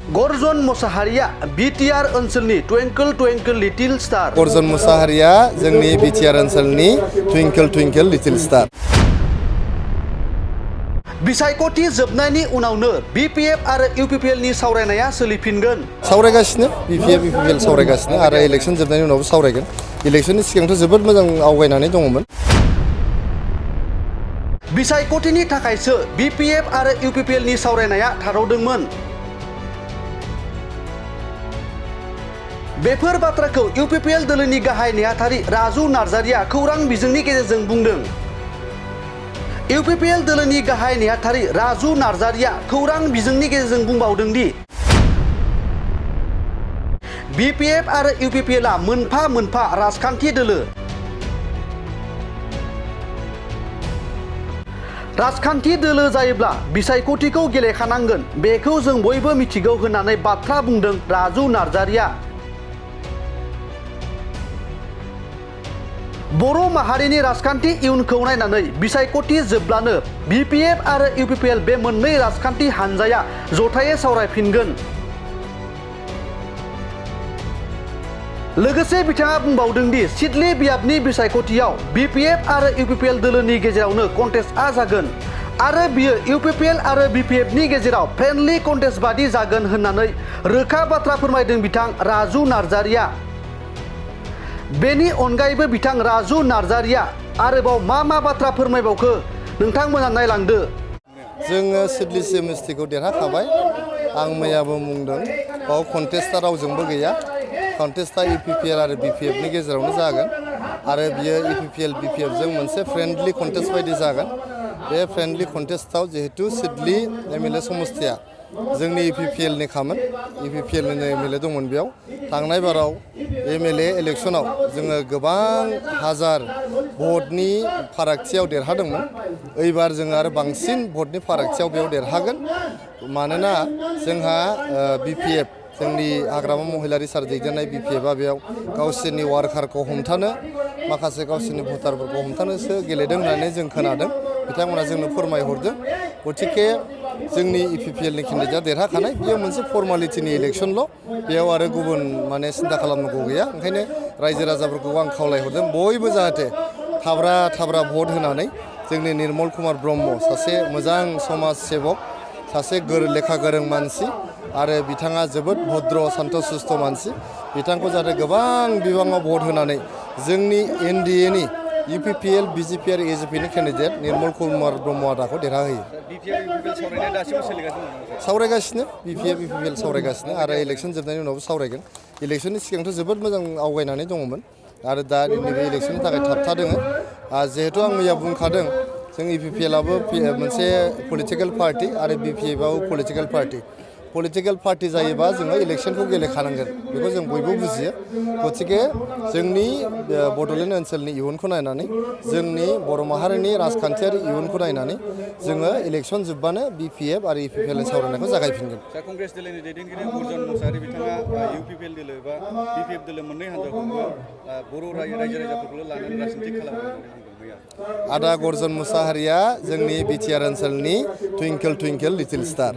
गर्जन मोसाहारिया बिटिआर ओनसोलनि twinkle twinkle little star. गर्जन मोसाहारिया जोंनि बिटिआर ओनसोलनि ट्विंकल ट्विंकल लिटिल स्टार। बिसायख'थि जोबनायनि उनावनो बिपिएफ आरो इउपिपिएलनि सावरायनाया सोलिफिनगोन। सावरायगासिनो बिपिएफ इउपिपिएल सावरायगासिनो आरो इलेक्सन जोबनायनि उनावबो सावरायगोन। इलेक्सननि सिगांथ' जोबोद मोजां आवगायनानै दङमोन। बिसायख'थिनि थाखायसो बिपिएफ आरो इउपिपिएलनि सावरायनाया थाद'दोंमोन। बेफोर बाथ्राखौ इउपिपिएल दोलोनि गाहाय नेहाथारि राजु नार्जारिया खौरां बिजोंनि गेजेरजों बुंदों। इउपिपिएल दोलोनि गाहाय नेहाथारि राजु नार्जारिया खौरां बिजोंनि गेजेरजों बुंबावदों दि बिपिएफ आरो इउपिपिएलआ मोनफा मोनफा राजखान्थि दोलो। राजखान्थि दोलो जायोब्ला बिसायख'थिखौ गेलेखानांगोन, बेखौ जों बयबो मिथिगौ होननानै बाथ्रा बुंदों राजु नार्जारिया। बर' माहारिनि राजखान्थि इयुनखौ नायनानै बिसायख'थि जोबब्लानो बिपिएफ आरो इउपिपिएल बे मोननै राजखान्थि हानजाया जथायै सावरायफिनगोन। लोगोसे बिथाङा बुंबावदों दि सिडली बियाबनि बिसायख'थियाव बिपिएफ आरो इउपिपिएल दोलोनि गेजेरावनो कन्टेस्टआ जागोन आरो बियो इउपिपिएल आरो बिपिएफनि गेजेराव फ्रेन्डलि कन्टेस्ट बादि जागोन होननानै रोखा बाथ्रा फोरमायदों बिथां राजु नार्जारिया। बेनि अनगायैबो बिथां राजु नार्जारिया आरोबाव मा बाथ्रा फोरमायबावखो नोंथांमोना नायलांदो। जोङो सिडली सेमिस्ट्रिखौ देरहाखाबाय। आं मैयाबो बुंदों बाव कन्टेस्टआ रावजोंबो गैया। कन्टेस्टआ इउपिपिएल आरो बिपिएफनि गेजेरावनो जागोन आरो बियो इउपिपिएल बिपिएफजों मोनसे फ्रेन्डलि कन्टेस्ट बायदि जागोन। बे फ्रेन्डलि कन्टेस्टआव जिहेतु सिडली एमएलए समस्तिया जोंनि इउपिपिएलनिखामोन, इउपिपिएलनिनो एमएलए दंमोन बेयाव। थांनाय बाराव एमएलए इलेक्सनाव जोङो गोबां हाजार भटनि फारागथियाव देरहादोंमोन। एबार जोङो आरो बांसिन भटनि फारागथियाव बेयाव देरहागोन। मानोना जोंहा बिपिएफ जोंनि हाग्रामा महिलारि सार दैदेननाय बिपिएफआ बेयाव गावसोरनि वार्कारखौ हमथानो, माखासे गावसोरनि भटारफोरखौ हमथानोसो गेलेदों होननानै जों खोनादों। बिथांमोना जोंनो फोरमायहरदों। गतिके जोंनि इउपिपिएलनि केन्डिडेटआ देरहाखानाय, बेयो मोनसे फर्मालिटिनि इलेक्सनल'। बेयाव आरो गुबुन सिन्था खालामनांगौ गैया। ओंखायनो रायजो राजाफोरखौ आं खावलायहरदों बयबो जाहाथे थाब्रा भट होनानै जोंनि निर्मल कुमार ब्रह्म सासे मोजां समाज सेबक, सासे लेखा गोरों मानसि आरो बिथाङा जोबोद भद्र शान्त सुस्थ मानसि। बिथांखौ जाहाथे गोबां बिबाङाव भट होनानै जोंनि एनडिएनि इउपिपिएल बिजेपि आरो एजिपिनि केन्डिडेट निर्मल कुमार ब्रह्म आदाखौ देरहाहोयो। सावरायगासिनो बिपिएफ इउपिपिएल सावरायगासिनो आरो इलेक्सन जोबनायनि उनावबो सावरायगोन। इलेक्सननि सिगांथ' जोबोद मोजां आवगायनानै दङमोन आरो दा नैबे इलेक्सननि थाखाय थाबथादों। जिहेतु आं मैया बुंखादों जों इउपिपिएलआबो मोनसे पलिटिकेल पार्टि आरो बिपिएफआबो पलिटिकेल पार्टि। पलिटिकेल पार्टि जायोबा जोङो इलेक्सनखौ गेलेखानांगोन, बेखौ जों बयबो बुजियो। गतिके जोंनि बड'लेण्ड ओनसोलनि इयुनखौ नायनानै, जोंनि बर' माहारिनि राजखान्थियारि इयुनखौ नायनानै जोङो इलेक्सन जोबबानो बिपिएफ आरो इउपिपिएलनि सावरायनायखौ जागायफिनगोन। कंग्रेस दोलोनि दैदेनगिरि गर्जन मोसाहारि बिथाङा इउपिपिएल दोलो बा बिपिएफ दोलो मोननै हान्जाखौबो बर' रायजो राजाफोरखौल' लानानै राजनिति खालामो। आदा गर्जन मोसाहारिया जोंनि बिटिआर ओनसोलनि ट्विंकल ट्विंकल लिटिल स्टार।